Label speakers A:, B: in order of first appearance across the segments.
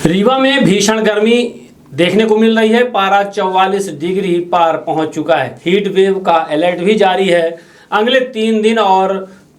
A: रीवा में भीषण गर्मी देखने को मिल रही है। पारा 44 डिग्री पार पहुंच चुका है। हीट वेव का अलर्ट भी जारी है। अगले 3 दिन और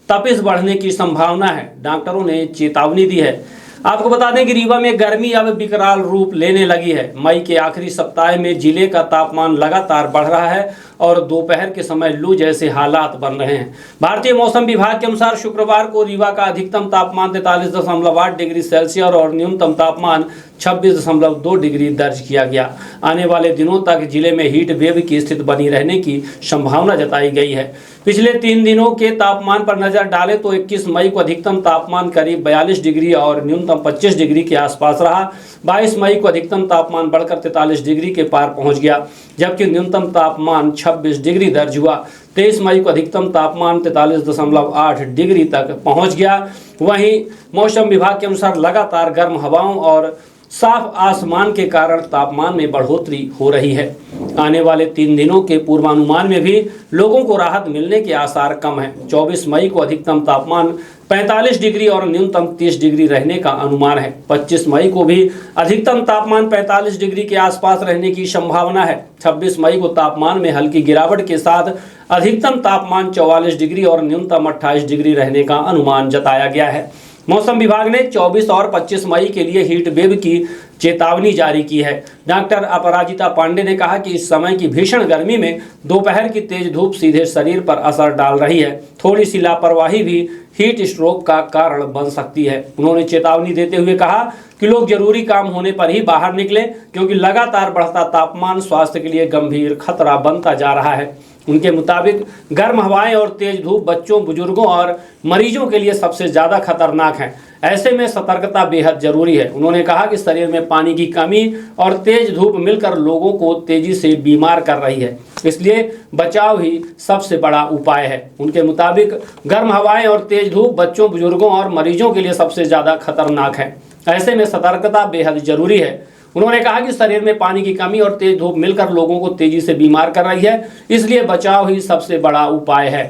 A: तपिश बढ़ने की संभावना है। डॉक्टरों ने चेतावनी दी है। आपको बता दें कि रीवा में गर्मी अब विकराल रूप लेने लगी है। मई के आखिरी सप्ताह में जिले का तापमान लगातार बढ़ रहा है और दोपहर के समय लू जैसे हालात बन रहे हैं। भारतीय मौसम विभाग के अनुसार शुक्रवार को रीवा का अधिकतम तापमान 43.8 डिग्री सेल्सियस और न्यूनतम तापमान 26.2 डिग्री दर्ज किया गया। आने वाले दिनों तक जिले में हीट वेव की स्थिति बनी रहने की संभावना जताई गई है। पिछले 3 दिनों के तापमान पर नजर डालें तो 21 मई को अधिकतम तापमान करीब 42 डिग्री और न्यूनतम 25 डिग्री के आसपास रहा। 22 मई को अधिकतम तापमान बढ़कर 43 डिग्री के पार पहुंच गया, जबकि न्यूनतम तापमान 26 डिग्री दर्ज हुआ। 23 मई को अधिकतम तापमान 43.8 डिग्री तक पहुंच गया। वहीं मौसम विभाग के अनुसार लगातार गर्म हवाओं और साफ आसमान के कारण तापमान में बढ़ोतरी हो रही है। आने वाले 3 दिनों के पूर्वानुमान में भी लोगों को राहत मिलने के आसार कम हैं। 24 मई को अधिकतम तापमान 45 डिग्री और न्यूनतम 30 डिग्री रहने का अनुमान है। 25 मई को भी अधिकतम तापमान 45 डिग्री के आसपास रहने की संभावना है। 26 मई को तापमान में हल्की गिरावट के साथ अधिकतम तापमान 44 डिग्री और न्यूनतम 28 डिग्री रहने का अनुमान जताया गया है। मौसम विभाग ने 24 और 25 मई के लिए हीट वेव की चेतावनी जारी की है। डॉक्टर अपराजिता पांडे ने कहा कि इस समय की भीषण गर्मी में दोपहर की तेज धूप सीधे शरीर पर असर डाल रही है। थोड़ी सी लापरवाही भी हीट स्ट्रोक का कारण बन सकती है। उन्होंने चेतावनी देते हुए कहा कि लोग जरूरी काम होने पर ही बाहर निकलें, क्योंकि लगातार बढ़ता तापमान स्वास्थ्य के लिए गंभीर खतरा बनता जा रहा है। उनके मुताबिक गर्म हवाएं और तेज धूप बच्चों, बुजुर्गों और मरीजों के लिए सबसे ज़्यादा खतरनाक है। ऐसे में सतर्कता बेहद जरूरी है। उन्होंने कहा कि शरीर में पानी की कमी और तेज धूप मिलकर लोगों को तेजी से बीमार कर रही है, इसलिए बचाव ही सबसे बड़ा उपाय है। उनके मुताबिक गर्म हवाएं और तेज धूप बच्चों, बुजुर्गों और मरीजों के लिए सबसे ज़्यादा खतरनाक है। ऐसे में सतर्कता बेहद जरूरी है। उन्होंने कहा कि शरीर में पानी की कमी और तेज धूप मिलकर लोगों को तेजी से बीमार कर रही है, इसलिए बचाव ही सबसे बड़ा उपाय है।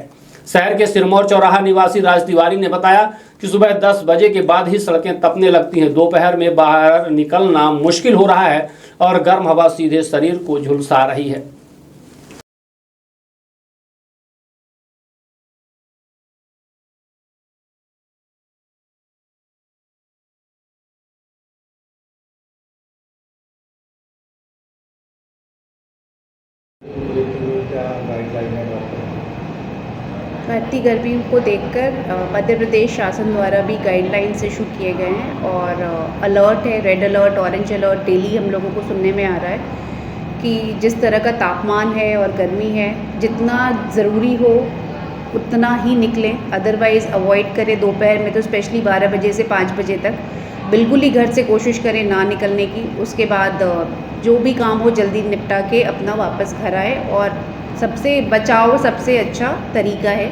A: शहर के सिरमौर चौराहा निवासी राज तिवारी ने बताया कि सुबह 10 बजे के बाद ही सड़कें तपने लगती हैं। दोपहर में बाहर निकलना मुश्किल हो रहा है और गर्म हवा सीधे शरीर को झुलसा रही है।
B: बढ़ती गर्मी को देखकर मध्य प्रदेश शासन द्वारा भी गाइडलाइंस इशू किए गए हैं और अलर्ट है, red alert, orange alert daily हम लोगों को सुनने में आ रहा है कि जिस तरह का तापमान है और गर्मी है, जितना ज़रूरी हो उतना ही निकलें, अदरवाइज़ अवॉइड करें। दोपहर में तो स्पेशली 12 बजे से 5 बजे तक बिल्कुल ही घर से कोशिश करें ना निकलने की। उसके बाद जो भी काम हो जल्दी निपटा के अपना वापस घर आए और सबसे बचाव सबसे अच्छा तरीका है।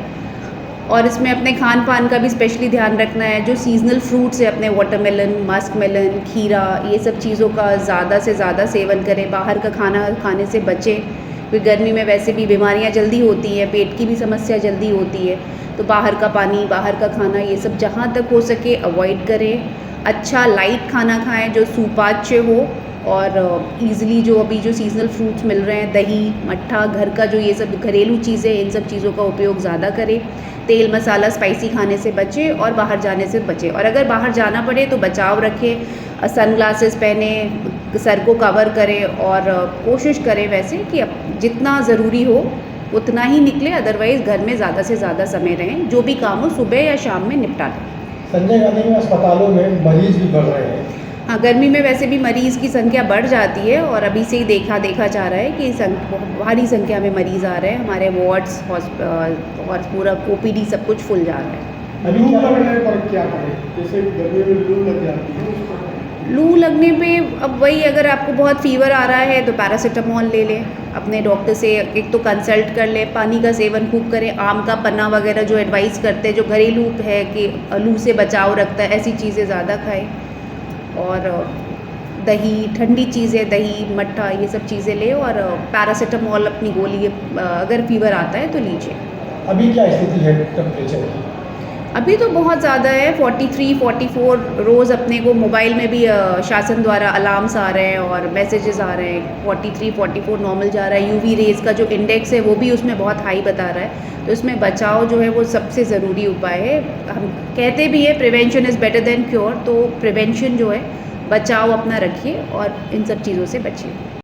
B: और इसमें अपने खान पान का भी स्पेशली ध्यान रखना है। जो सीजनल फ्रूट्स है, अपने वाटरमेलन, मस्क मेलन, खीरा, ये सब चीज़ों का ज़्यादा से ज़्यादा सेवन करें। बाहर का खाना खाने से बचें, क्योंकि गर्मी में वैसे भी बीमारियां जल्दी होती हैं, पेट की भी समस्या जल्दी होती है। तो बाहर का पानी, बाहर का खाना, ये सब जहाँ तक हो सके अवॉइड करें। अच्छा लाइट खाना खाएँ जो सुपाच्य हो और ईज़िली जो अभी जो सीजनल फ्रूट्स मिल रहे हैं, दही, मट्ठा, घर का जो ये सब घरेलू चीज़ें, इन सब चीज़ों का उपयोग ज़्यादा करें। तेल मसाला स्पाइसी खाने से बचें और बाहर जाने से बचें। और अगर बाहर जाना पड़े तो बचाव रखें, सनग्लासेस पहने, सर को कवर करें और कोशिश करें वैसे कि जितना ज़रूरी हो उतना ही निकले, अदरवाइज़ घर में ज़्यादा से ज़्यादा समय रहें। जो भी काम हो सुबह या शाम में निपटा लें।
C: संजय गांधी में अस्पतालों में मरीज भी बढ़ रहे हैं।
B: हाँ, गर्मी में वैसे भी मरीज़ की संख्या बढ़ जाती है और अभी से ही देखा जा रहा है कि भारी संख्या में मरीज़ आ रहे हैं। हमारे वार्ड्स और पूरा OPD सब कुछ फुल जा रहा है।
C: अभी क्या लगने पर क्या करें? जैसे गर्मी में लू लग जाती है।
B: लू लगने पे अब वही, अगर आपको बहुत फीवर आ रहा है तो पैरासीटामोल ले लें, अपने डॉक्टर से एक तो कंसल्ट कर लें। पानी का सेवन खूब करें। आम का पन्ना वगैरह जो एडवाइस करते हैं, जो घरेलू है कि लू से बचाव रखता है, ऐसी चीज़ें ज़्यादा खाएँ। और दही, ठंडी चीज़ें, दही, मट्ठा, ये सब चीज़ें ले और पैरासीटामोल अपनी गोली अगर फीवर आता है तो लीजिए।
C: अभी क्या स्थिति है टेम्परेचर की?
B: अभी तो बहुत ज़्यादा है, 43, 44 रोज़ अपने को मोबाइल में भी शासन द्वारा अलार्म्स आ रहे हैं और मैसेजेस आ रहे हैं। 43, 44 नॉर्मल जा रहा है। यूवी रेज़ का जो इंडेक्स है वो भी उसमें बहुत हाई बता रहा है। तो इसमें बचाव जो है वो सबसे ज़रूरी उपाय है। हम कहते भी है prevention is better than cure, तो प्रिवेंशन जो है, बचाव अपना रखिए और इन सब चीज़ों से बचिए।